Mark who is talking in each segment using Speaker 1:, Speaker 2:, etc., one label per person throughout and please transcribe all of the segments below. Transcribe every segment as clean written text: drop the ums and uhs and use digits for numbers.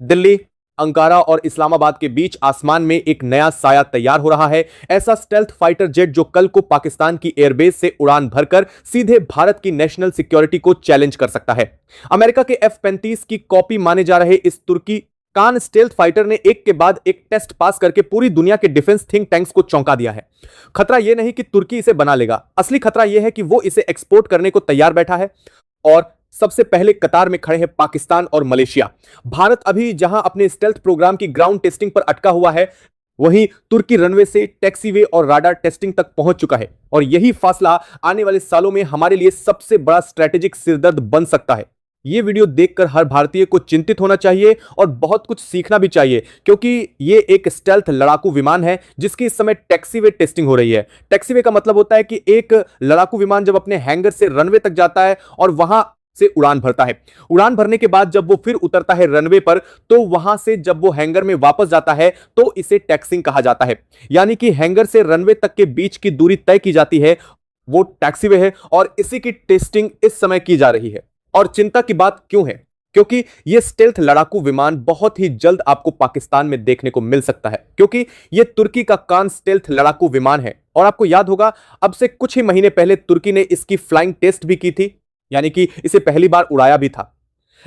Speaker 1: Delhi, Ankara और इस्लामाबाद के बीच आसमान में एक नया साया तैयार हो रहा है। ऐसा स्टेल्थ फाइटर जेट जो कल को पाकिस्तान की एयरबेस से उड़ान भरकर सीधे भारत की नेशनल सिक्योरिटी को चैलेंज कर सकता है। अमेरिका के F-35 की कॉपी माने जा रहे इस तुर्की कान स्टेल्थ फाइटर ने एक के बाद एक टेस्ट पास करके पूरी दुनिया के डिफेंस थिंक टैंक्स को चौंका दिया है। खतरा यह नहीं कि तुर्की इसे बना लेगा, असली खतरा यह है कि वो इसे एक्सपोर्ट करने को तैयार बैठा है। और सबसे पहले कतार में खड़े हैं पाकिस्तान और मलेशिया। भारत अभी जहां अपने स्टेल्थ प्रोग्राम की ग्राउंड टेस्टिंग पर अटका हुआ है, वहीं तुर्की रनवे से टैक्सीवे और राडार टेस्टिंग तक पहुंच चुका है। और यही फासला आने वाले सालों में हमारे लिए सबसे बड़ा स्ट्रेटेजिक सिरदर्द बन सकता है। यह वीडियो देखकर हर भारतीय को चिंतित होना चाहिए और बहुत कुछ सीखना भी चाहिए, क्योंकि यह एक स्टेल्थ लड़ाकू विमान है जिसकी इस समय टैक्सीवे टेस्टिंग हो रही है। टैक्सीवे का मतलब होता है कि एक लड़ाकू विमान जब अपने हैंगर से रनवे तक जाता है और वहां से उड़ान भरता है। उड़ान भरने के बाद जब वो फिर उतरता है रनवे पर, तो वहां से जब वो हैंगर में वापस जाता है तो इसे टैक्सिंग कहा जाता है। यानी कि हैंगर से रनवे तक के बीच की दूरी तय की जाती है, वो टैक्सीवे है और इसी की टेस्टिंग इस समय की जा रही है। और चिंता की बात क्यों है? क्योंकि यह स्टेल्थ लड़ाकू विमान बहुत ही जल्द आपको पाकिस्तान में देखने को मिल सकता है, क्योंकि यह तुर्की का कान स्टेल्थ लड़ाकू विमान है। और आपको याद होगा, अब से कुछ ही महीने पहले तुर्की ने इसकी फ्लाइंग टेस्ट भी की थी, यानी कि इसे पहली बार उड़ाया भी था।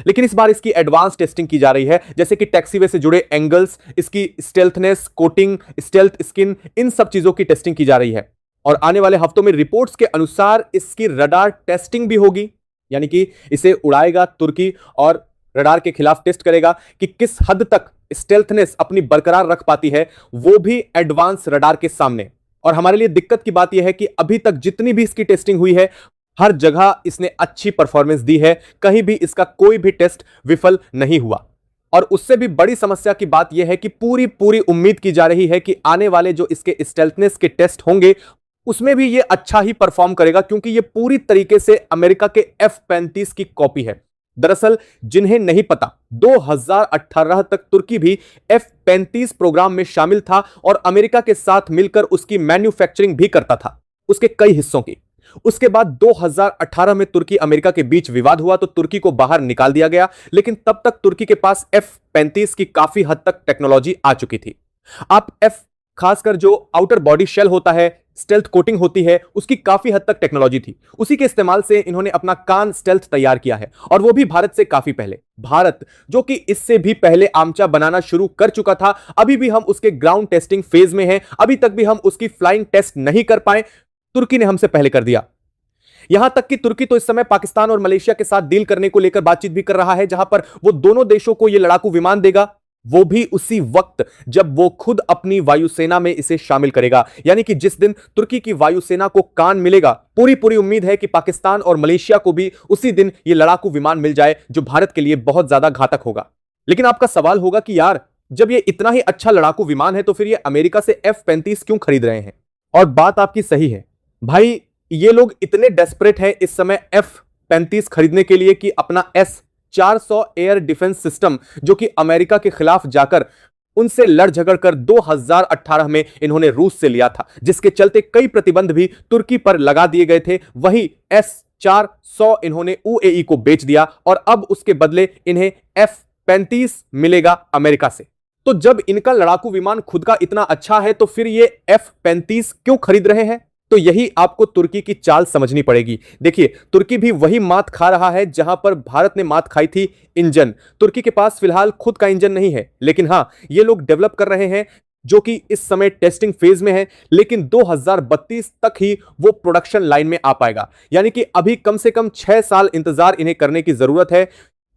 Speaker 1: लेकिन इस बार इसकी एडवांस टेस्टिंग की जा रही है, जैसे कि टैक्सीवे से जुड़े एंगल्स, इसकी स्टेल्थनेस, कोटिंग, स्टेल्थ स्किन, इन सब चीजों की टेस्टिंग की जा रही है। और आने वाले हफ्तों में रिपोर्ट्स के अनुसार इसकी रडार टेस्टिंग भी होगी, यानी कि इसे उड़ाएगा तुर्की और रडार के खिलाफ टेस्ट करेगा कि किस हद तक स्टेल्थनेस अपनी बरकरार रख पाती है, वो भी एडवांस रडार के सामने। और हमारे लिए दिक्कत की बात यह है कि अभी तक जितनी भी इसकी टेस्टिंग हुई है, हर जगह इसने अच्छी परफॉर्मेंस दी है, कहीं भी इसका कोई भी टेस्ट विफल नहीं हुआ। और उससे भी बड़ी समस्या की बात यह है कि पूरी पूरी उम्मीद की जा रही है कि आने वाले जो इसके स्टेल्थनेस के टेस्ट होंगे, उसमें भी यह अच्छा ही परफॉर्म करेगा, क्योंकि यह पूरी तरीके से अमेरिका के F-35 की कॉपी है। दरअसल जिन्हें नहीं पता, 2018 तक तुर्की भी F-35 प्रोग्राम में शामिल था और अमेरिका के साथ मिलकर उसकी मैन्युफैक्चरिंग भी करता था, उसके कई हिस्सों की। उसके बाद 2018 में तुर्की अमेरिका के बीच विवाद हुआ तो तुर्की को बाहर निकाल दिया गया, लेकिन तब तक तुर्की के पास F-35 की काफी हद तक टेक्नोलॉजी आ चुकी थी। आप खासकर जो आउटर बॉडी शेल होता है, स्टेल्थ कोटिंग होती है, उसकी काफी हद तक टेक्नोलॉजी थी। उसी के इस्तेमाल से इन्होंने अपना कान स्टेल्थ तैयार किया है, और वो भी भारत से काफी पहले। भारत जो कि इससे भी पहले आमचा बनाना शुरू कर चुका था, अभी भी हम उसके ग्राउंड टेस्टिंग फेज में हैं, अभी तक भी हम उसकी फ्लाइंग टेस्ट नहीं कर पाए, तुर्की ने हमसे पहले कर दिया। यहां तक कि तुर्की तो इस समय पाकिस्तान और मलेशिया के साथ डील करने को लेकर बातचीत भी कर रहा है, जहां पर वो दोनों देशों को यह लड़ाकू विमान देगा, वो भी उसी वक्त जब वो खुद अपनी वायुसेना में इसे शामिल करेगा। यानी कि जिस दिन तुर्की की वायुसेना को कान मिलेगा, पूरी पूरी उम्मीद है कि पाकिस्तान और मलेशिया को भी उसी दिन यह लड़ाकू विमान मिल जाए, जो भारत के लिए बहुत ज्यादा घातक होगा। लेकिन आपका सवाल होगा कि यार, जब ये इतना ही अच्छा लड़ाकू विमान है तो फिर ये अमेरिका से F-35 क्यों खरीद रहे हैं? और बात आपकी सही है भाई, ये लोग इतने डेस्परेट हैं इस समय F-35 खरीदने के लिए कि अपना S-400 एयर डिफेंस सिस्टम, जो कि अमेरिका के खिलाफ जाकर उनसे लड़ झगड़ कर 2018 में इन्होंने रूस से लिया था, जिसके चलते कई प्रतिबंध भी तुर्की पर लगा दिए गए थे, वही S-400 इन्होंने UAE को बेच दिया और अब उसके बदले इन्हें F-35 मिलेगा अमेरिका से। तो जब इनका लड़ाकू विमान खुद का इतना अच्छा है, तो फिर ये F-35 क्यों खरीद रहे हैं? तो यही आपको तुर्की की चाल समझनी पड़ेगी। देखिए, तुर्की भी वही मात खा रहा है जहां पर भारत ने मात खाई थी, इंजन। तुर्की के पास फिलहाल खुद का इंजन नहीं है, लेकिन हां, ये लोग डेवलप कर रहे हैं, जो कि इस समय टेस्टिंग फेज में है, लेकिन 2032 तक ही वो प्रोडक्शन लाइन में आ पाएगा। यानी कि अभी कम से कम 6 साल इंतजार इन्हें करने की जरूरत है।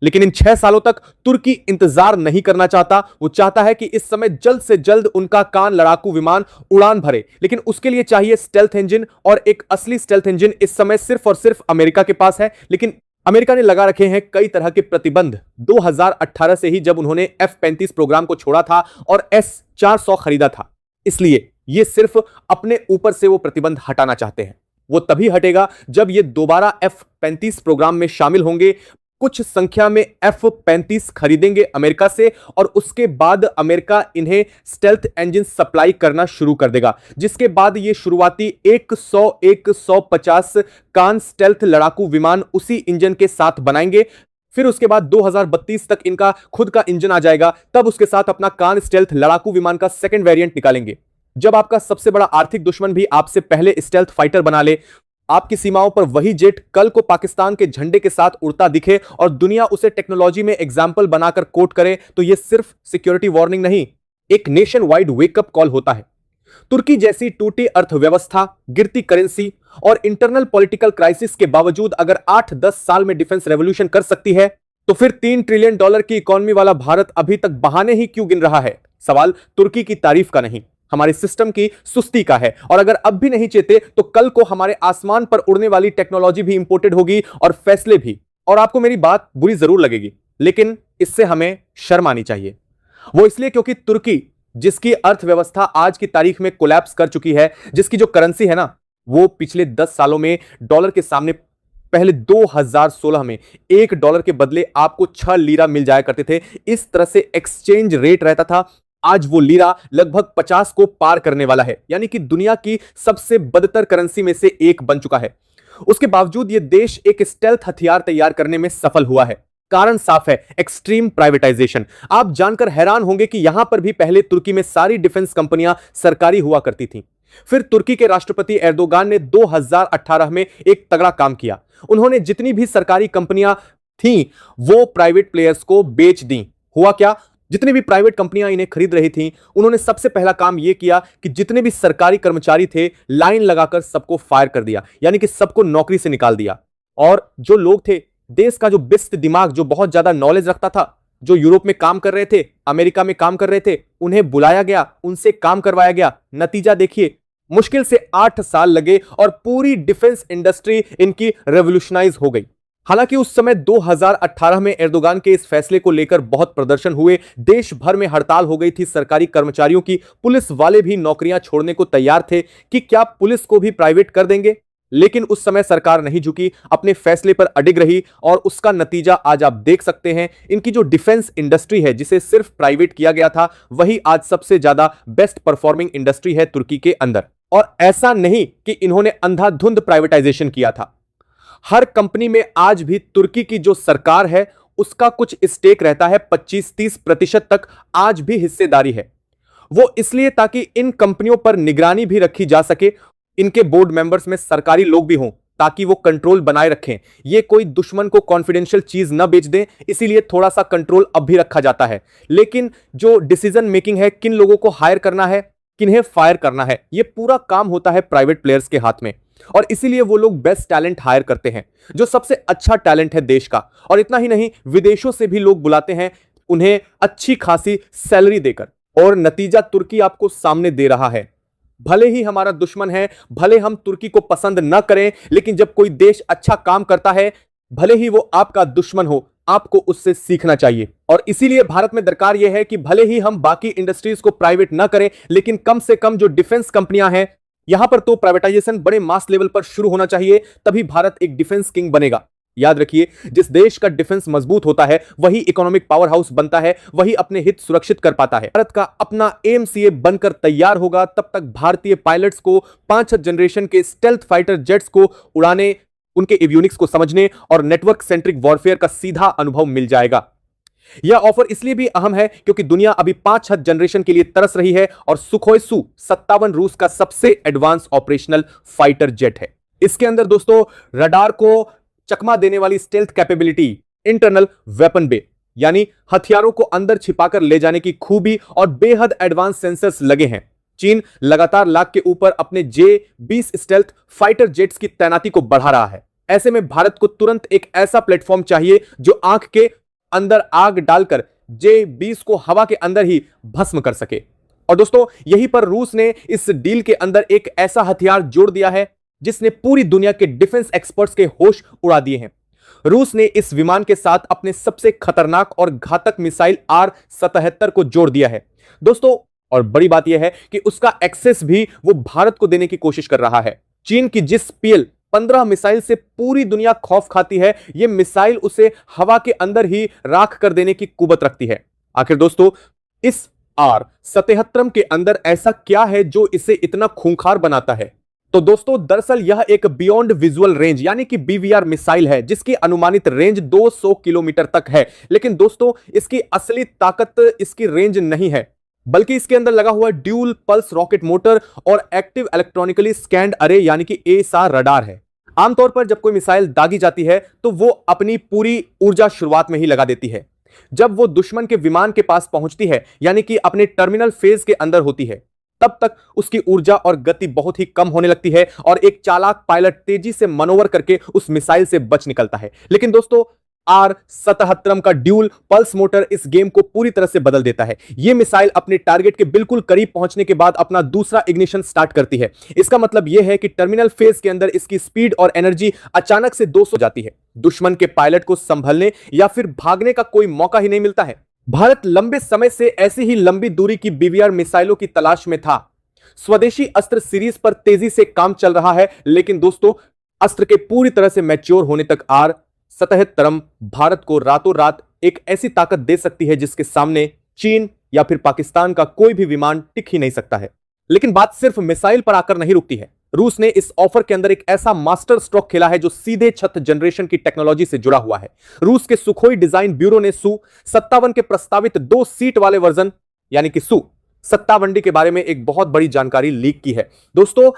Speaker 1: लेकिन इन 6 सालों तक तुर्की इंतजार नहीं करना चाहता। वो चाहता है कि इस समय जल्द से जल्द उनका कान लड़ाकू विमान उड़ान भरे, लेकिन उसके लिए चाहिए स्टेल्थ इंजन, और एक असली स्टेल्थ इंजन इस समय सिर्फ और सिर्फ अमेरिका के पास है। लेकिन अमेरिका ने लगा रखे हैं कई तरह के प्रतिबंध 2018 से ही, जब उन्होंने F-35 प्रोग्राम को छोड़ा था और S-400 खरीदा था। इसलिए ये सिर्फ अपने ऊपर से वो प्रतिबंध हटाना चाहते हैं। वो तभी हटेगा जब ये दोबारा F-35 प्रोग्राम में शामिल होंगे, कुछ संख्या में F-35 खरीदेंगे अमेरिका से, और उसके बाद अमेरिका इन्हें स्टेल्थ इंजन सप्लाई करना शुरू कर देगा, जिसके बाद ये शुरुआती 100-150 कान स्टेल्थ लड़ाकू विमान उसी इंजन के साथ बनाएंगे। फिर उसके बाद 2032 तक इनका खुद का इंजन आ जाएगा, तब उसके साथ अपना कान स्टेल्थ लड़ाकू विमान का सेकंड वेरिएंट निकालेंगे। जब आपका सबसे बड़ा आर्थिक दुश्मन भी आपसे पहले स्टेल्थ फाइटर बना ले, आपकी सीमाओं पर वही जेट कल को पाकिस्तान के झंडे के साथ उड़ता दिखे और दुनिया उसे टेक्नोलॉजी में एग्जाम्पल बनाकर कोट करे, तो यह सिर्फ सिक्योरिटी वार्निंग नहीं, एक नेशन वाइड वेकअप कॉल होता है। तुर्की जैसी टूटी अर्थव्यवस्था, गिरती करेंसी और इंटरनल पॉलिटिकल क्राइसिस के बावजूद अगर 8-10 साल में डिफेंस रेवोल्यूशन कर सकती है, तो फिर $3 ट्रिलियन की इकोनॉमी वाला भारत अभी तक बहाने ही क्यों गिन रहा है? सवाल तुर्की की तारीफ का नहीं, हमारे सिस्टम की सुस्ती का है। और अगर अब भी नहीं चेते तो कल को हमारे आसमान पर उड़ने वाली टेक्नोलॉजी भी इंपोर्टेड होगी और फैसले भी। और आपको मेरी बात बुरी जरूर लगेगी, लेकिन इससे हमें शर्म आनी चाहिए। वो इसलिए क्योंकि तुर्की, जिसकी अर्थव्यवस्था आज की तारीख में कोलैप्स कर चुकी है, जिसकी जो करेंसी है ना, वो पिछले 10 सालों में डॉलर के सामने, पहले 2016 में $1 के बदले आपको 6 लीरा मिल जाया करते थे। इस तरह से एक्सचेंज रेट रहता था। आज वो लीरा लगभग 50 को पार करने वाला है, यानी कि दुनिया की सबसे बदतर करेंसी में से एक बन चुका है। उसके बावजूद यह देश एक स्टेल्थ हथियार तैयार करने में सफल हुआ है। कारण साफ है, एक्सट्रीम प्राइवेटाइजेशन। आप जानकर हैरान होंगे कि यहां पर भी पहले तुर्की में सारी डिफेंस कंपनियां सरकारी हुआ करती थीं। फिर तुर्की के राष्ट्रपति एर्दोगान ने 2018 में एक तगड़ा काम किया। उन्होंने जितनी भी सरकारी कंपनियां थीं वो प्राइवेट प्लेयर्स को बेच दी। हुआ क्या? जितनी भी प्राइवेट कंपनियां इन्हें खरीद रही थीं, उन्होंने सबसे पहला काम यह किया कि जितने भी सरकारी कर्मचारी थे, लाइन लगाकर सबको फायर कर दिया, यानी कि सबको नौकरी से निकाल दिया। और जो लोग थे, देश का जो बिस्त दिमाग, जो बहुत ज्यादा नॉलेज रखता था, जो यूरोप में काम कर रहे थे, अमेरिका में काम कर रहे थे, उन्हें बुलाया गया, उनसे काम करवाया गया। नतीजा देखिए, मुश्किल से 8 साल लगे और पूरी डिफेंस इंडस्ट्री इनकी रेवोल्यूशनाइज हो गई। हालांकि उस समय 2018 में एर्दोगान के इस फैसले को लेकर बहुत प्रदर्शन हुए, देश भर में हड़ताल हो गई थी सरकारी कर्मचारियों की। पुलिस वाले भी नौकरियां छोड़ने को तैयार थे कि क्या पुलिस को भी प्राइवेट कर देंगे। लेकिन उस समय सरकार नहीं झुकी, अपने फैसले पर अडिग रही और उसका नतीजा आज आप देख सकते हैं। इनकी जो डिफेंस इंडस्ट्री है, जिसे सिर्फ प्राइवेट किया गया था, वही आज सबसे ज्यादा बेस्ट परफॉर्मिंग इंडस्ट्री है तुर्की के अंदर। और ऐसा नहीं कि इन्होंने अंधाधुंध प्राइवेटाइजेशन किया था। हर कंपनी में आज भी तुर्की की जो सरकार है उसका कुछ स्टेक रहता है, 25-30% तक आज भी हिस्सेदारी है। वो इसलिए ताकि इन कंपनियों पर निगरानी भी रखी जा सके, इनके बोर्ड मेंबर्स में सरकारी लोग भी हों ताकि वो कंट्रोल बनाए रखें, ये कोई दुश्मन को कॉन्फिडेंशियल चीज न बेच दें, इसीलिए थोड़ा सा कंट्रोल अब भी रखा जाता है। लेकिन जो डिसीजन मेकिंग है, किन लोगों को हायर करना है, किन्हें फायर करना है, ये पूरा काम होता है प्राइवेट प्लेयर्स के हाथ में। और इसीलिए वो लोग बेस्ट टैलेंट हायर करते हैं, जो सबसे अच्छा टैलेंट है देश का। और इतना ही नहीं, विदेशों से भी लोग बुलाते हैं उन्हें अच्छी खासी सैलरी देकर। और नतीजा तुर्की आपको सामने दे रहा है। भले ही हमारा दुश्मन है, भले हम तुर्की को पसंद न करें, लेकिन जब कोई देश अच्छा काम करता है, भले ही वो आपका दुश्मन हो, आपको उससे सीखना चाहिए। और इसीलिए भारत में दरकार यह है कि भले ही हम बाकी इंडस्ट्रीज को प्राइवेट ना करें, लेकिन कम से कम जो डिफेंस कंपनियां हैं, यहां पर तो प्राइवेटाइजेशन बड़े मास लेवल पर शुरू होना चाहिए, तभी भारत एक डिफेंस किंग बनेगा। याद रखिए, जिस देश का डिफेंस मजबूत होता है वही इकोनॉमिक पावर हाउस बनता है, वही अपने हित सुरक्षित कर पाता है। भारत का अपना AMCA बनकर तैयार होगा, तब तक भारतीय पायलट्स को 5 जनरेशन के स्टेल्थ फाइटर जेट्स को उड़ाने, उनके एवियोनिक्स को समझने और नेटवर्क सेंट्रिक वॉरफेयर का सीधा अनुभव मिल जाएगा। यह ऑफर इसलिए भी अहम है क्योंकि दुनिया अभी 5 जनरेशन के लिए तरस रही है और सुखोई Su-57 रूस का सबसे एडवांस ऑपरेशनल फाइटर जेट है। इसके अंदर दोस्तों रडार को चकमा देने वाली स्टेल्थ कैपेबिलिटी, इंटरनल वेपन बे यानी हथियारों को अंदर छिपाकर ले जाने की खूबी और बेहद एडवांस सेंसर्स लगे हैं। चीन लगातार लाख के ऊपर अपने J-20 स्टेल्थ फाइटर जेट्स की तैनाती को बढ़ा रहा है। ऐसे में भारत को तुरंत एक ऐसा प्लेटफॉर्म चाहिए जो आंख के अंदर आग डालकर J-20 को हवा के अंदर ही भस्म कर सके। और दोस्तों यहीं पर रूस ने इस डील के अंदर एक ऐसा हथियार जोड़ दिया है जिसने पूरी दुनिया के डिफेंस एक्सपर्ट्स के होश उड़ा दिए हैं। रूस ने इस विमान के साथ अपने सबसे खतरनाक और घातक मिसाइल R-77 को जोड़ दिया है दोस्तों। और बड़ी बात यह है कि उसका एक्सेस भी वो भारत को देने की कोशिश कर रहा है। चीन की जिस PL-15 मिसाइल से पूरी दुनिया खौफ खाती है, यह मिसाइल उसे हवा के अंदर ही राख कर देने की कुवत रखती है। आखिर दोस्तों इस R-77 के अंदर ऐसा क्या है जो इसे इतना खूंखार बनाता है? तो दोस्तों दरअसल यह एक बियॉन्ड विजुअल रेंज यानी कि बीवीआर मिसाइल है जिसकी अनुमानित रेंज 200 किलोमीटर तक है। लेकिन दोस्तों इसकी असली ताकत इसकी रेंज नहीं है, बल्कि इसके अंदर लगा हुआ ड्यूल पल्स रॉकेट मोटर और एक्टिव इलेक्ट्रॉनिकली स्कैन्ड अरे यानी कि एएसआर रडार है। आमतौर पर जब कोई मिसाइल दागी जाती है तो वो अपनी पूरी ऊर्जा शुरुआत में ही लगा देती है। जब वो दुश्मन के विमान के पास पहुंचती है यानी कि अपने टर्मिनल फेज के अंदर होती है, तब तक उसकी ऊर्जा और गति बहुत ही कम होने लगती है और एक चालाक पायलट तेजी से मनोवर करके उस मिसाइल से बच निकलता है। लेकिन दोस्तों R-77 का ड्यूल पल्स मोटर इस गेम को पूरी तरह से बदल देता है। यह मिसाइल अपने टारगेट के बिल्कुल करीब पहुंचने के बाद अपना दूसरा इग्निशन स्टार्ट करती है। इसका मतलब यह है कि टर्मिनल फेज के अंदर इसकी स्पीड और एनर्जी अचानक से 200 हो जाती है। दुश्मन के पायलट को संभलने या फिर भागने का कोई मौका ही नहीं मिलता है। भारत लंबे समय से ऐसी ही लंबी दूरी की बीवीआर मिसाइलों की तलाश में था। स्वदेशी अस्त्र सीरीज पर तेजी से काम चल रहा है, लेकिन दोस्तों अस्त्र के पूरी तरह से मैच्योर होने तक R-77 भारत को रातों रात एक ऐसी ताकत दे सकती है जिसके सामने चीन या फिर पाकिस्तान का कोई भी विमान टिक ही नहीं सकता है। लेकिन बात सिर्फ मिसाइल पर आकर नहीं रुकती है। रूस ने इस ऑफर के अंदर एक ऐसा मास्टर स्ट्रोक खेला है जो सीधे छठ जनरेशन की टेक्नोलॉजी से जुड़ा हुआ है। रूस के सुखोई डिजाइन ब्यूरो ने Su-57 के प्रस्तावित 2 सीट वाले वर्जन यानी कि Su-57 के बारे में एक बहुत बड़ी जानकारी लीक की है। दोस्तों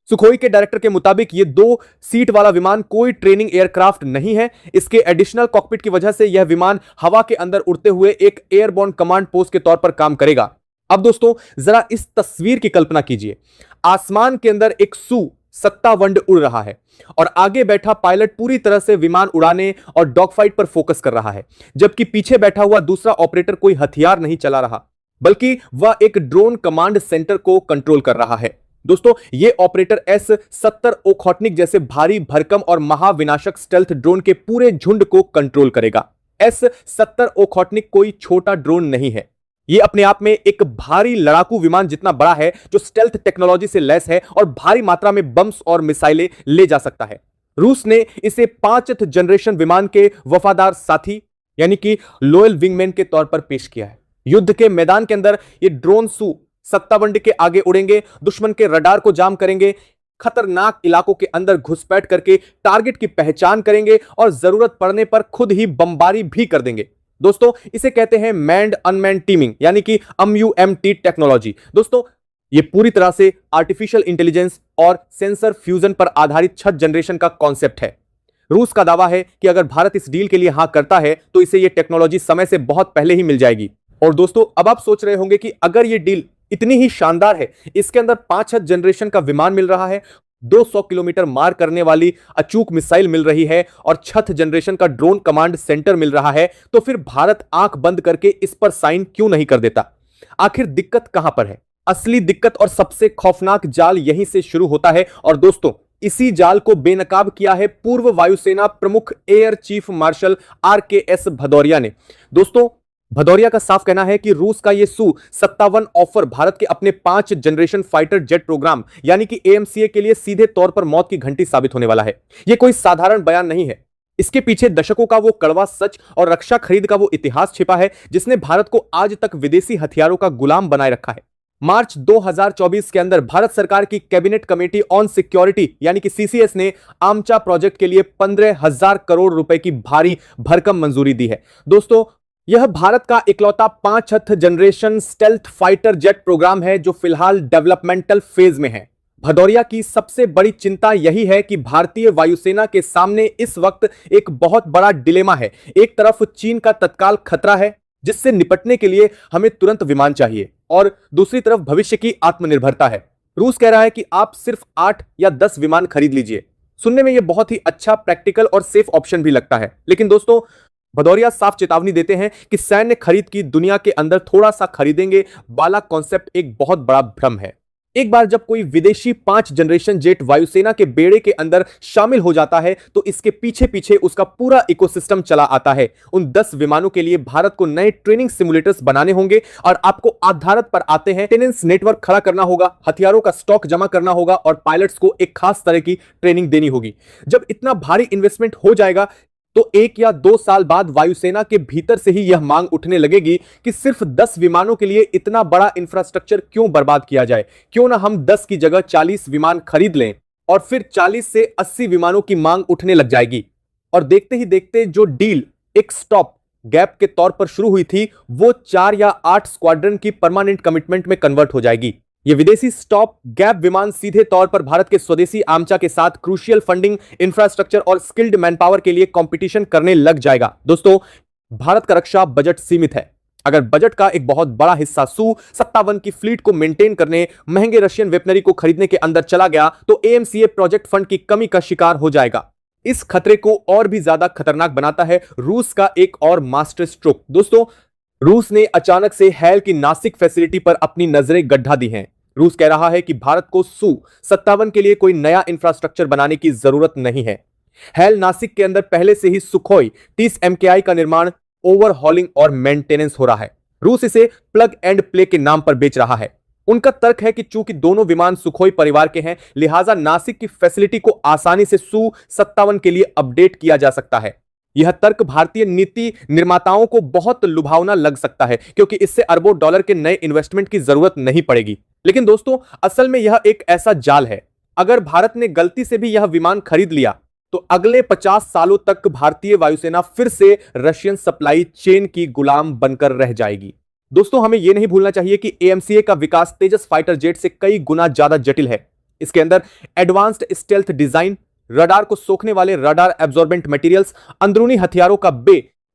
Speaker 1: सुखोई के डायरेक्टर के मुताबिक ये 2 सीट वाला विमान कोई ट्रेनिंग एयरक्राफ्ट नहीं है। इसके एडिशनल कॉकपिट की वजह से यह विमान हवा के अंदर उड़ते हुए एक एयरबोर्न कमांड पोस्ट के तौर पर काम करेगा। अब दोस्तों जरा इस तस्वीर की कल्पना कीजिए। आसमान के अंदर एक Su-57 उड़ रहा है और आगे बैठा पायलट पूरी तरह से विमान उड़ाने और डॉग फाइट पर फोकस कर रहा है, जबकि पीछे बैठा हुआ दूसरा ऑपरेटर कोई हथियार नहीं चला रहा, बल्कि वह एक ड्रोन कमांड सेंटर को कंट्रोल कर रहा है। दोस्तों ये ऑपरेटर S-70 ओखोटनिक जैसे भारी भरकम और महाविनाशक स्टेल्थ ड्रोन के पूरे झुंड को कंट्रोल करेगा। S-70 ओखोटनिक कोई छोटा ड्रोन नहीं है, यह अपने आप में एक भारी लड़ाकू विमान जितना बड़ा है जो स्टेल्थ टेक्नोलॉजी से लैस है और भारी मात्रा में बम्स और मिसाइलें ले जा सकता है। रूस ने इसे 5th जनरेशन विमान के वफादार साथी यानी कि लोयल विंगमैन के तौर पर पेश किया है। युद्ध के मैदान के अंदर ये ड्रोन Su-57 के आगे उड़ेंगे, दुश्मन के रडार को जाम करेंगे, खतरनाक इलाकों के अंदर घुसपैठ करके टारगेट की पहचान करेंगे और जरूरत पड़ने पर खुद ही बमबारी भी कर देंगे। दोस्तों इसे कहते हैं मैन्ड अनमैन्ड टीमिंग यानी कि MUMT टेक्नोलॉजी। दोस्तों ये पूरी तरह से आर्टिफिशियल इंटेलिजेंस और सेंसर फ्यूजन पर आधारित 6th जनरेशन का कॉन्सेप्ट है। रूस का दावा है कि अगर भारत इस डील के लिए हां करता है तो इसे यह टेक्नोलॉजी समय से बहुत पहले ही मिल जाएगी। और दोस्तों अब आप सोच रहे होंगे कि अगर यह डील इतनी ही शानदार है, इसके अंदर 5th जनरेशन का विमान मिल रहा है, 200 किलोमीटर मार करने वाली अचूक मिसाइल मिल रही है और 6th जनरेशन का ड्रोन कमांड सेंटर मिल रहा है, तो फिर भारत आंख बंद करके इस पर साइन क्यों नहीं कर देता? आखिर दिक्कत कहां पर है? असली दिक्कत और सबसे खौफनाक जाल यहीं से शुरू होता है और दोस्तों इसी जाल को बेनकाब किया है पूर्व वायुसेना प्रमुख air chief marshal RKS Bhadauria ने। दोस्तों भदौरिया का साफ कहना है कि रूस का यह Su-57 ऑफर भारत के अपने 5 जनरेशन फाइटर जेट प्रोग्राम यानी कि AMCA के लिए सीधे तौर पर मौत की घंटी साबित होने वाला है। यह कोई साधारण बयान नहीं है, इसके पीछे दशकों का वो कड़वा सच और रक्षा खरीद का वो इतिहास छिपा है जिसने भारत को आज तक विदेशी हथियारों का गुलाम बनाए रखा है। मार्च 2024 के अंदर भारत सरकार की कैबिनेट कमेटी ऑन सिक्योरिटी यानी कि CCS ने आमचा प्रोजेक्ट के लिए 15,000 करोड़ रुपए की भारी भरकम मंजूरी दी है। दोस्तों यह भारत का इकलौता 5th generation stealth fighter jet programme है जो फिलहाल डेवलपमेंटल फेज में है। भदौरिया की सबसे बड़ी चिंता यही है कि भारतीय वायुसेना के सामने इस वक्त एक बहुत बड़ा डिलेमा है। एक तरफ चीन का तत्काल खतरा है जिससे निपटने के लिए हमें तुरंत विमान चाहिए और दूसरी तरफ भविष्य की आत्मनिर्भरता है। रूस कह रहा है कि आप सिर्फ 8 या 10 विमान खरीद लीजिए। सुनने में यह बहुत ही अच्छा, प्रैक्टिकल और सेफ ऑप्शन भी लगता है, लेकिन दोस्तों भदौरिया साफ चेतावनी देते हैं कि सैन्य खरीद की दुनिया के अंदर थोड़ा सा खरीदेंगे वाला कॉन्सेप्ट एक बहुत बड़ा भ्रम है। एक बार जब कोई विदेशी 5 जनरेशन जेट वायुसेना के बेड़े के अंदर शामिल हो जाता है तो इसके पीछे पीछे उसका पूरा इकोसिस्टम चला आता है। उन 10 विमानों के लिए भारत को नए ट्रेनिंग सिमुलेटर्स बनाने होंगे और आपको आधारित पर आते हैं टेनेंस नेटवर्क खड़ा करना होगा, हथियारों का स्टॉक जमा करना होगा और पायलट्स को एक खास तरह की ट्रेनिंग देनी होगी। जब इतना भारी इन्वेस्टमेंट हो जाएगा तो 1 या 2 साल बाद वायुसेना के भीतर से ही यह मांग उठने लगेगी कि सिर्फ 10 विमानों के लिए इतना बड़ा इंफ्रास्ट्रक्चर क्यों बर्बाद किया जाए। क्यों ना हम 10 की जगह 40 विमान खरीद लें, और फिर 40 से 80 विमानों की मांग उठने लग जाएगी। और देखते ही देखते जो डील एक स्टॉप गैप के तौर पर शुरू हुई थी, वो 4 या 8 स्क्वाड्रन की परमानेंट कमिटमेंट में कन्वर्ट हो जाएगी। ये विदेशी स्टॉप गैप विमान सीधे तौर पर भारत के स्वदेशी आमचा के साथ क्रूशियल फंडिंग, इंफ्रास्ट्रक्चर और स्किल्ड मैनपावर के लिए कंपटीशन करने लग जाएगा। दोस्तों, भारत का रक्षा बजट सीमित है। अगर बजट का एक बहुत बड़ा हिस्सा Su-57 की फ्लीट को मेंटेन करने, महंगे रशियन वेपनरी को खरीदने के अंदर चला गया, तो AMCA प्रोजेक्ट फंड की कमी का शिकार हो जाएगा। इस खतरे को और भी ज्यादा खतरनाक बनाता है रूस का एक और मास्टर स्ट्रोक। दोस्तों, रूस ने अचानक से हैल की नासिक फैसिलिटी पर अपनी नजरें गड्ढा दी हैं। रूस कह रहा है कि भारत को Su-57 के लिए कोई नया इंफ्रास्ट्रक्चर बनाने की जरूरत नहीं है। हैल नासिक के अंदर पहले से ही सुखोई 30 MKI का निर्माण, ओवरहॉलिंग और मेंटेनेंस हो रहा है। रूस इसे प्लग एंड प्ले के नाम पर बेच रहा है। उनका तर्क है कि चूंकि दोनों विमान सुखोई परिवार के हैं, लिहाजा नासिक की फैसिलिटी को आसानी से Su-57 के लिए अपडेट किया जा सकता है। यह तर्क भारतीय नीति निर्माताओं को बहुत लुभावना लग सकता है, क्योंकि इससे अरबों डॉलर के नए इन्वेस्टमेंट की जरूरत नहीं पड़ेगी। लेकिन दोस्तों, असल में यह एक ऐसा जाल है। अगर भारत ने गलती से भी यह विमान खरीद लिया, तो अगले 50 सालों तक भारतीय वायुसेना फिर से रशियन सप्लाई चेन की गुलाम बनकर रह जाएगी। दोस्तों, हमें यह नहीं भूलना चाहिए कि AMCA का विकास तेजस फाइटर जेट से कई गुना ज्यादा जटिल है। इसके अंदर एडवांस्ड स्टेल्थ डिजाइन, रडार को सोखने वाले रडार एब्जॉर्बेंट मटेरियल्स, अंदरूनी हथियारों का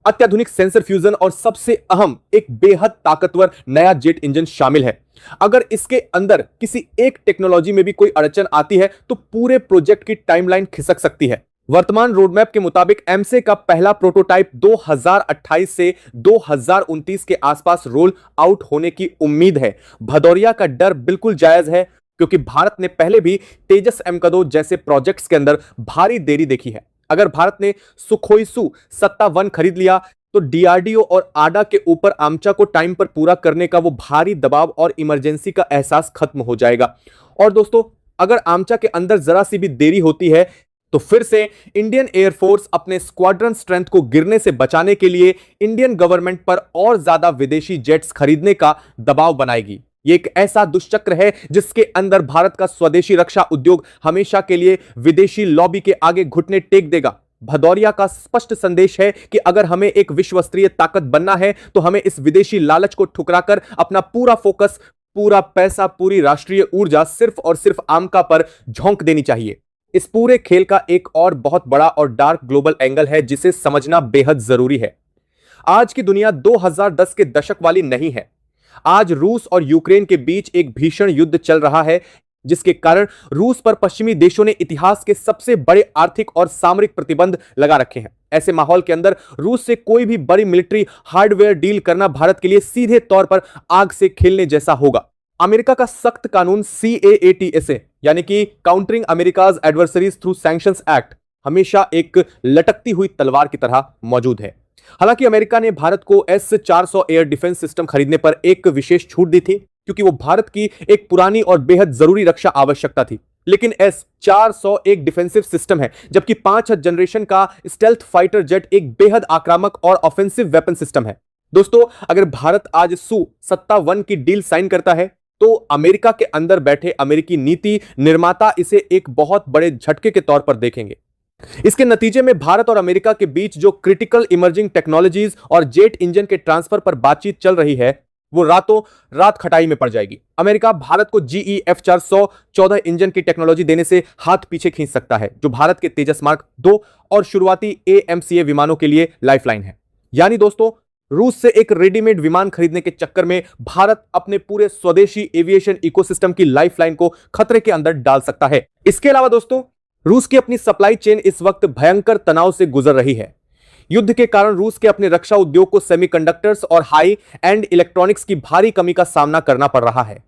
Speaker 1: अत्याधुनिक सेंसर फ्यूजन और सबसे अहम एक बेहद ताकतवर नया जेट इंजन शामिल है। अगर इसके अंदर किसी एक टेक्नोलॉजी में भी कोई अड़चन आती है, तो पूरे प्रोजेक्ट की टाइमलाइन खिसक सकती है। वर्तमान रोडमैप के मुताबिक एमसे का पहला प्रोटोटाइप 2028 से 2029 के आसपास रोल आउट होने की उम्मीद है। भदौरिया का डर बिल्कुल जायज है, क्योंकि भारत ने पहले भी तेजस MKII जैसे प्रोजेक्ट्स के अंदर भारी देरी देखी है। अगर भारत ने सुखोई Su-57 खरीद लिया, तो DRDO और आडा के ऊपर आमचा को टाइम पर पूरा करने का वो भारी दबाव और इमरजेंसी का एहसास खत्म हो जाएगा। और दोस्तों, अगर आमचा के अंदर जरा सी भी देरी होती है, तो फिर से इंडियन एयरफोर्स अपने स्क्वाड्रन स्ट्रेंथ को गिरने से बचाने के लिए इंडियन गवर्नमेंट पर और ज्यादा विदेशी जेट्स खरीदने का दबाव बनाएगी। यह एक ऐसा दुष्चक्र है जिसके अंदर भारत का स्वदेशी रक्षा उद्योग हमेशा के लिए विदेशी लॉबी के आगे घुटने टेक देगा। भदौरिया का स्पष्ट संदेश है कि अगर हमें एक विश्वस्तरीय ताकत बनना है, तो हमें इस विदेशी लालच को ठुकराकर अपना पूरा फोकस, पूरा पैसा, पूरी राष्ट्रीय ऊर्जा सिर्फ और सिर्फ आमका पर झोंक देनी चाहिए। इस पूरे खेल का एक और बहुत बड़ा और डार्क ग्लोबल एंगल है, जिसे समझना बेहद जरूरी है। आज की दुनिया 2010 के दशक वाली नहीं है। आज रूस और यूक्रेन के बीच एक भीषण युद्ध चल रहा है, जिसके कारण रूस पर पश्चिमी देशों ने इतिहास के सबसे बड़े आर्थिक और सामरिक प्रतिबंध लगा रखे हैं। ऐसे माहौल के अंदर रूस से कोई भी बड़ी मिलिट्री हार्डवेयर डील करना भारत के लिए सीधे तौर पर आग से खेलने जैसा होगा। अमेरिका का सख्त कानून CAATSA यानी कि countering America's adversaries through sanctions act हमेशा एक लटकती हुई तलवार की तरह मौजूद है। हालांकि अमेरिका ने भारत को S-400 एयर डिफेंस सिस्टम खरीदने पर एक विशेष छूट दी थी, क्योंकि वो भारत की एक पुरानी और बेहद जरूरी रक्षा आवश्यकता थी। लेकिन S-400 एक डिफेंसिव सिस्टम है, जबकि 5th जनरेशन का स्टेल्थ फाइटर जेट एक बेहद आक्रामक और ऑफेंसिव वेपन सिस्टम है। दोस्तों, अगर भारत आज Su-57 की डील साइन करता है, तो अमेरिका के अंदर बैठे अमेरिकी नीति निर्माता इसे एक बहुत बड़े झटके के तौर पर देखेंगे। इसके नतीजे में भारत और अमेरिका के बीच जो क्रिटिकल इमर्जिंग टेक्नोलॉजीज और जेट इंजन के ट्रांसफर पर बातचीत चल रही है, वो रातों रात खटाई में पड़ जाएगी। अमेरिका भारत को GE F-414 इंजन की टेक्नोलॉजी देने से हाथ पीछे खींच सकता है, जो भारत के तेजस मार्क 2 और शुरुआती AMCA विमानों के लिए लाइफलाइन है। यानी दोस्तों, रूस से एक रेडीमेड विमान खरीदने के चक्कर में भारत अपने पूरे स्वदेशी एविएशन इकोसिस्टम की लाइफलाइन को खतरे के अंदर डाल सकता है। इसके अलावा दोस्तों, रूस की अपनी सप्लाई चेन इस वक्त भयंकर तनाव से गुजर रही है। युद्ध के कारण रूस के अपने रक्षा उद्योग को सेमीकंडक्टर्स और हाई एंड इलेक्ट्रॉनिक्स की भारी कमी का सामना करना पड़ रहा है।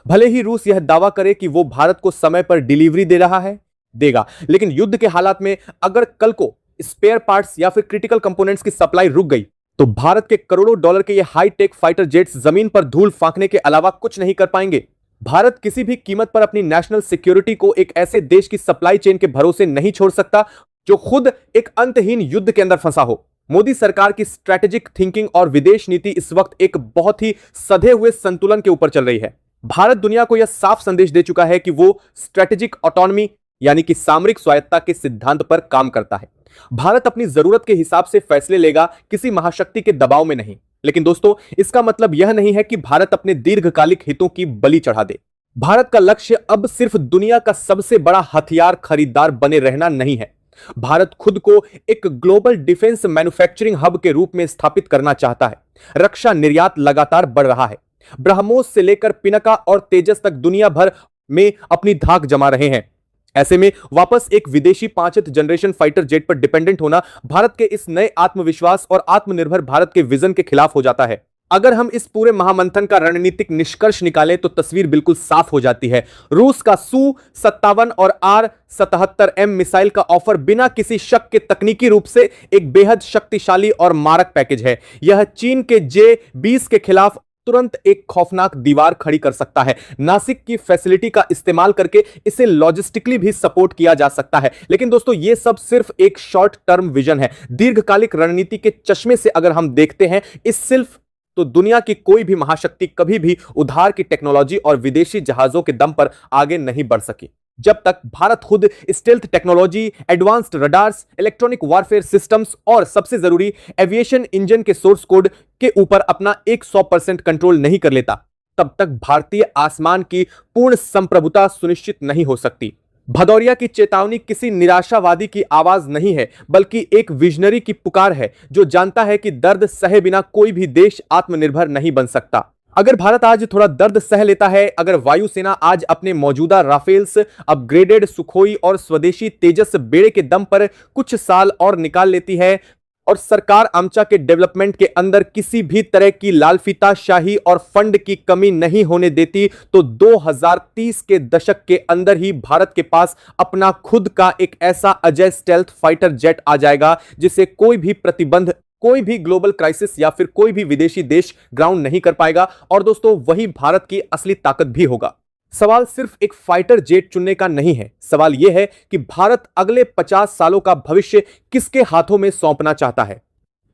Speaker 1: भले ही रूस यह दावा करे कि वो भारत को समय पर डिलीवरी दे रहा है, देगा, लेकिन युद्ध के हालात में अगर कल को स्पेयर पार्ट्स या फिर क्रिटिकल कंपोनेंट्स की सप्लाई रुक गई, तो भारत के करोड़ों डॉलर के ये हाई टेक फाइटर जेट्स जमीन पर धूल फांकने के अलावा कुछ नहीं कर पाएंगे। भारत किसी भी कीमत पर अपनी नेशनल सिक्योरिटी को एक ऐसे देश की सप्लाई चेन के भरोसे नहीं छोड़ सकता, जो खुद एक अंतहीन युद्ध के अंदर फंसा हो। मोदी सरकार की स्ट्रैटेजिक थिंकिंग और विदेश नीति इस वक्त एक बहुत ही सधे हुए संतुलन के ऊपर चल रही है। भारत दुनिया को यह साफ संदेश दे चुका है कि वो स्ट्रैटेजिक ऑटोनॉमी यानी कि सामरिक स्वायत्तता के सिद्धांत पर काम करता है। भारत अपनी जरूरत के हिसाब से फैसले लेगा, किसी महाशक्ति के दबाव में नहीं। लेकिन दोस्तों, इसका मतलब यह नहीं है कि भारत अपने दीर्घकालिक हितों की बलि चढ़ा दे। भारत का लक्ष्य अब सिर्फ दुनिया का सबसे बड़ा हथियार खरीदार बने रहना नहीं है। भारत खुद को एक ग्लोबल डिफेंस मैन्युफैक्चरिंग हब के रूप में स्थापित करना चाहता है। रक्षा निर्यात लगातार बढ़ रहा है। ब्रह्मोस से लेकर पिनका और तेजस तक दुनिया भर में अपनी धाक जमा रहे हैं। ऐसे में वापस एक विदेशी 5th जनरेशन फाइटर जेट पर डिपेंडेंट होना भारत के इस नए आत्मविश्वास और आत्मनिर्भर भारत के विजन के खिलाफ हो जाता है। अगर हम इस पूरे महामंथन का रणनीतिक निष्कर्ष निकालें तो तस्वीर बिल्कुल साफ हो जाती है। रूस का Su-57 और R-77M मिसाइल का ऑफर बिना किसी शक के तकनीकी रूप से एक बेहद शक्तिशाली और मारक पैकेज है। यह चीन के J-20 के खिलाफ तुरंत एक खौफनाक दीवार खड़ी कर सकता है। नासिक की फैसिलिटी का इस्तेमाल करके इसे लॉजिस्टिकली भी सपोर्ट किया जा सकता है। लेकिन दोस्तों, यह सब सिर्फ एक शॉर्ट टर्म विजन है। दीर्घकालिक रणनीति के चश्मे से अगर हम देखते हैं इस सिर्फ तो दुनिया की कोई भी महाशक्ति कभी भी उधार की टेक्नोलॉजी और विदेशी जहाजों के दम पर आगे नहीं बढ़ सकी। जब तक भारत खुद stealth technology, advanced radars, electronic warfare systems और सबसे जरूरी एविएशन इंजन के सोर्स कोड के ऊपर अपना 100% कंट्रोल नहीं कर लेता, तब तक भारतीय आसमान की पूर्ण संप्रभुता सुनिश्चित नहीं हो सकती। भदौरिया की चेतावनी किसी निराशावादी की आवाज नहीं है, बल्कि एक विजनरी की पुकार है जो जानता है कि दर्द सहे बिना कोई भी देश आत्मनिर्भर नहीं बन सकता। अगर भारत आज थोड़ा दर्द सह लेता है, अगर वायुसेना आज अपने मौजूदा राफेल्स, अपग्रेडेड सुखोई और स्वदेशी तेजस बेड़े के दम पर कुछ साल और निकाल लेती है और सरकार आमचा के डेवलपमेंट के अंदर किसी भी तरह की लालफीता शाही और फंड की कमी नहीं होने देती, तो 2030 के दशक के अंदर ही भारत के पास अपना खुद का एक ऐसा अजय स्टेल्थ फाइटर जेट आ जाएगा जिसे कोई भी प्रतिबंध, कोई भी ग्लोबल क्राइसिस या फिर कोई भी विदेशी देश ग्राउंड नहीं कर पाएगा। और दोस्तों, वही भारत की असली ताकत भी होगा। सवाल सिर्फ एक फाइटर जेट चुनने का नहीं है, सवाल यह है कि भारत अगले 50 सालों का भविष्य किसके हाथों में सौंपना चाहता है।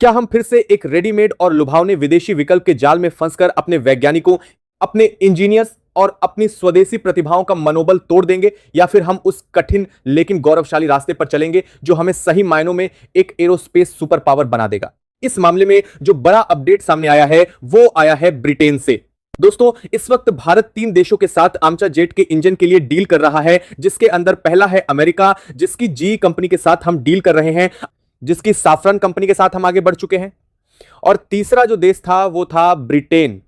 Speaker 1: क्या हम फिर से एक रेडीमेड और लुभावने विदेशी विकल्प के जाल में फंसकर अपने वैज्ञानिकों, अपने इंजीनियर्स और अपनी स्वदेशी प्रतिभाओं का मनोबल तोड़ देंगे, या फिर हम उस कठिन लेकिन गौरवशाली रास्ते पर चलेंगे जो हमें सही मायनों में एक एरोस्पेस सुपर पावर बना देगा। इस मामले में जो बड़ा अपडेट सामने आया है वो आया है ब्रिटेन से। दोस्तों, इस वक्त भारत 3 देशों के साथ आमचा जेट के इंजन के लिए डील कर रहा है, जिसके अंदर पहला है अमेरिका, जिसकी जी कंपनी के साथ हम डील कर रहे हैं, जिसकी साफरन कंपनी के साथ हम आगे बढ़ चुके हैं, और तीसरा जो देश था वो था ब्रिटेन।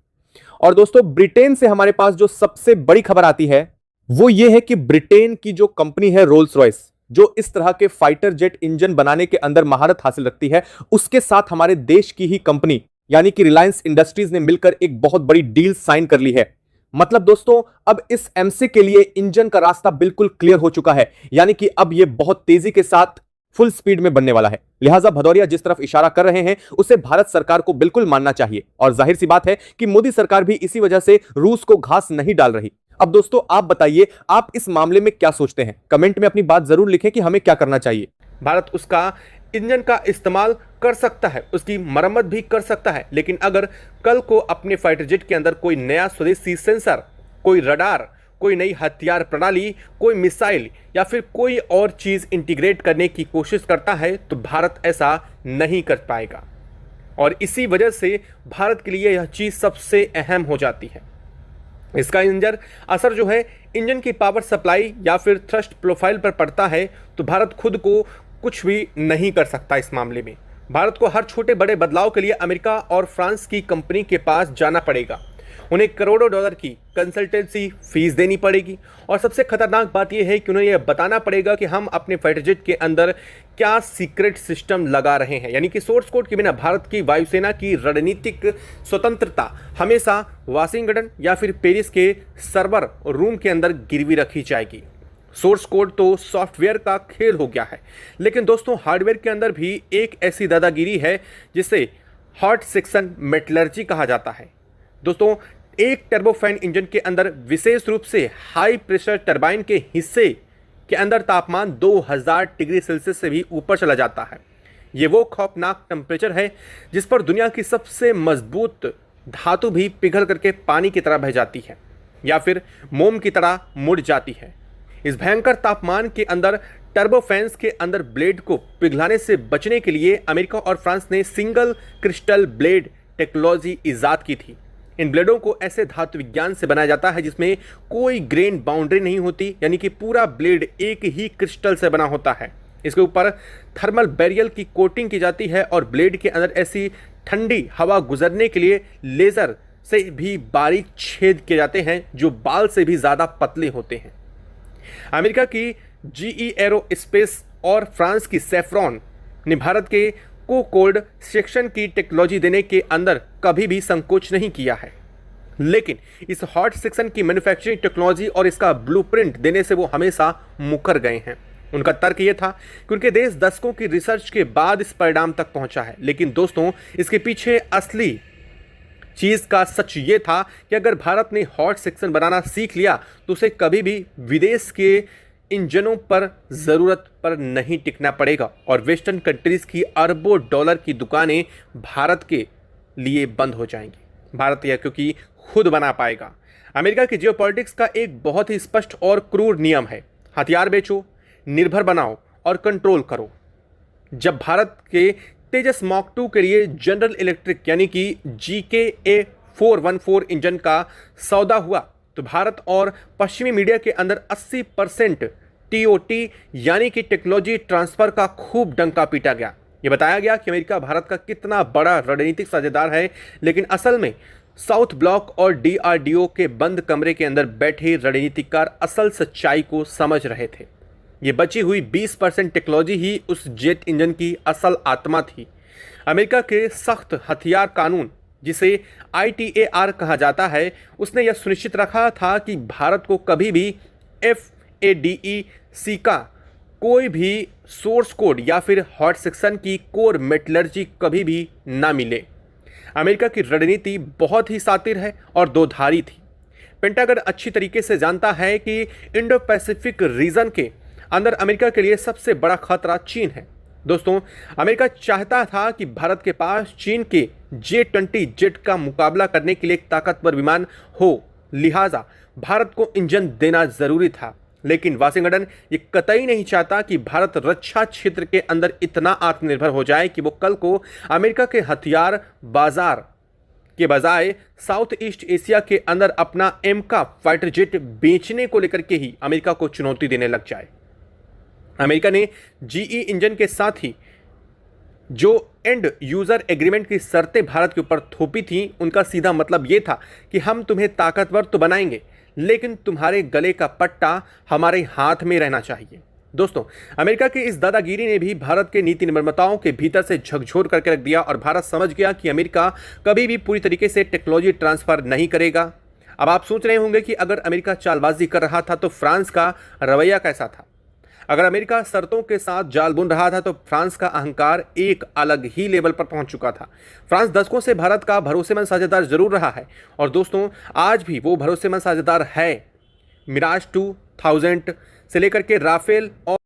Speaker 1: और दोस्तों, ब्रिटेन से हमारे पास जो सबसे बड़ी खबर आती है वो ये है कि ब्रिटेन की जो कंपनी है रोल्स रॉयस, जो इस तरह के फाइटर जेट इंजन बनाने के अंदर महारत हासिल रखती है, उसके साथ हमारे देश की ही कंपनी यानी कि रिलायंस इंडस्ट्रीज ने मिलकर एक बहुत बड़ी डील साइन कर ली है। मतलब दोस्तों, अब इस एमसी के लिए इंजन का रास्ता बिल्कुल क्लियर हो चुका है, यानी कि अब यह बहुत तेजी के साथ फुल स्पीड में बनने वाला है। लिहाजा भदौरिया जिस तरफ इशारा कर रहे हैं उसे भारत सरकार को बिल्कुल मानना चाहिए, और जाहिर सी बात है कि मोदी सरकार भी इसी वजह से रूस को घास नहीं डाल रही। अब दोस्तों, आप बताइए, आप इस मामले में क्या सोचते हैं? कमेंट में अपनी बात जरूर लिखें कि हमें क्या करना चाहिए।
Speaker 2: भारत उसका इंजन का इस्तेमाल कर सकता है, उसकी मरम्मत भी कर सकता है, लेकिन अगर कल को अपने फाइटर जेट के अंदर कोई नया स्वदेशी सेंसर, कोई रडार, कोई नई हथियार प्रणाली, कोई मिसाइल या फिर कोई और चीज़ इंटीग्रेट करने की कोशिश करता है तो भारत ऐसा नहीं कर पाएगा। और इसी वजह से भारत के लिए यह चीज़ सबसे अहम हो जाती है। इसका इंजन असर जो है इंजन की पावर सप्लाई या फिर थ्रस्ट प्रोफाइल पर पड़ता है, तो भारत खुद को कुछ भी नहीं कर सकता। इस मामले में भारत को हर छोटे बड़े बदलाव के लिए अमेरिका और फ्रांस की कंपनी के पास जाना पड़ेगा, उन्हें करोड़ों डॉलर की कंसल्टेंसी फीस देनी पड़ेगी, और सबसे खतरनाक बात यह है कि उन्हें यह बताना पड़ेगा कि हम अपने फाइटर जेट के अंदर क्या सीक्रेट सिस्टम लगा रहे हैं। यानी कि सोर्स कोड के बिना भारत की वायुसेना की रणनीतिक स्वतंत्रता हमेशा वाशिंगटन या फिर पेरिस के सर्वर रूम के अंदर गिरवी रखी जाएगी। सोर्स कोड तो सॉफ्टवेयर का खेल हो गया है, लेकिन दोस्तों हार्डवेयर के अंदर भी एक ऐसी दादागिरी है जिसे हॉट सेक्शन मेटलर्जी कहा जाता है। दोस्तों, एक टर्बोफैन इंजन के अंदर विशेष रूप से हाई प्रेशर टरबाइन के हिस्से के अंदर तापमान 2000 डिग्री सेल्सियस से भी ऊपर चला जाता है। ये वो खौफनाक टेम्परेचर है जिस पर दुनिया की सबसे मजबूत धातु भी पिघल करके पानी की तरह बह जाती है या फिर मोम की तरह मुड़ जाती है। इस भयंकर तापमान के अंदर टर्बोफैंस के अंदर ब्लेड को पिघलाने से बचने के लिए अमेरिका और फ्रांस ने सिंगल क्रिस्टल ब्लेड टेक्नोलॉजी इजाद की थी। इन ब्लेडों को ऐसे धातु विज्ञान से बनाया जाता है जिसमें कोई ग्रेन बाउंड्री नहीं होती, यानी कि पूरा ब्लेड एक ही क्रिस्टल से बना होता है। इसके ऊपर थर्मल बैरियर की कोटिंग की जाती है और ब्लेड के अंदर ऐसी ठंडी हवा गुजरने के लिए लेजर से भी बारीक छेद किए जाते हैं जो बाल से भी ज़्यादा पतले होते हैं। अमेरिका की GE एरोस्पेस और फ्रांस की सेफ्रॉन ने भारत के को कोल्ड सेक्शन की टेक्नोलॉजी देने के अंदर कभी भी संकोच नहीं किया है, लेकिन इस हॉट सेक्शन की मैन्युफैक्चरिंग टेक्नोलॉजी और इसका ब्लूप्रिंट देने से वो हमेशा मुकर गए हैं। उनका तर्क ये था कि उनके देश दशकों की रिसर्च के बाद इस परिणाम तक पहुंचा है। लेकिन दोस्तों, इसके पीछे असली चीज का सच ये था कि अगर भारत ने हॉट सेक्शन बनाना सीख लिया तो उसे कभी भी विदेश के इंजनों पर जरूरत पर नहीं टिकना पड़ेगा और वेस्टर्न कंट्रीज की अरबों डॉलर की दुकानें भारत के लिए बंद हो जाएंगी। भारत यह क्योंकि खुद बना पाएगा। अमेरिका की जियोपॉलिटिक्स का एक बहुत ही स्पष्ट और क्रूर नियम है, हथियार बेचो, निर्भर बनाओ और कंट्रोल करो। जब भारत के तेजस मॉक 2 के लिए जनरल इलेक्ट्रिक यानी कि GKA 414 इंजन का सौदा हुआ तो भारत और पश्चिमी मीडिया के अंदर 80% TOT यानी कि टेक्नोलॉजी ट्रांसफर का खूब डंका पीटा गया। ये बताया गया कि अमेरिका भारत का कितना बड़ा रणनीतिक साझेदार है, लेकिन असल में साउथ ब्लॉक और DRDO के बंद कमरे के अंदर बैठे रणनीतिकार असल सच्चाई को समझ रहे थे। ये बची हुई 20% टेक्नोलॉजी ही उस जेट इंजन की असल आत्मा थी। अमेरिका के सख्त हथियार कानून, जिसे ITAR कहा जाता है, उसने यह सुनिश्चित रखा था कि भारत को कभी भी FADEC का कोई भी सोर्स कोड या फिर हॉट सेक्शन की कोर मेटलर्जी कभी भी ना मिले। अमेरिका की रणनीति बहुत ही शातिर है और दो धारी थी। पेंटागन अच्छी तरीके से जानता है कि इंडो पैसिफिक रीजन के अंदर अमेरिका के लिए सबसे बड़ा खतरा चीन है। दोस्तों, अमेरिका चाहता था कि भारत के पास चीन के J-20 जेट का मुकाबला करने के लिए एक ताकतवर विमान हो, लिहाजा भारत को इंजन देना जरूरी था। लेकिन वाशिंगटन ये कतई नहीं चाहता कि भारत रक्षा क्षेत्र के अंदर इतना आत्मनिर्भर हो जाए कि वो कल को अमेरिका के हथियार बाजार के बजाय साउथ ईस्ट एशिया के अंदर अपना MK फाइटर जेट बेचने को लेकर के ही अमेरिका को चुनौती देने लग जाए। अमेरिका ने GE इंजन के साथ ही जो एंड यूजर एग्रीमेंट की शर्तें भारत के ऊपर थोपी थी, उनका सीधा मतलब यह था कि हम तुम्हें ताकतवर तो बनाएंगे, लेकिन तुम्हारे गले का पट्टा हमारे हाथ में रहना चाहिए। दोस्तों, अमेरिका की इस दादागिरी ने भी भारत के नीति निर्माताओं के भीतर से झकझोर करके रख दिया और भारत समझ गया कि अमेरिका कभी भी पूरी तरीके से टेक्नोलॉजी ट्रांसफर नहीं करेगा। अब आप सोच रहे होंगे कि अगर अमेरिका चालबाजी कर रहा था तो फ्रांस का रवैया कैसा था। अगर अमेरिका शर्तों के साथ जाल बुन रहा था तो फ्रांस का अहंकार एक अलग ही लेवल पर पहुंच चुका था। फ्रांस दशकों से भारत का भरोसेमंद साझेदार जरूर रहा है और दोस्तों, आज भी वो भरोसेमंद साझेदार है। मिराज 2000 से लेकर के राफेल और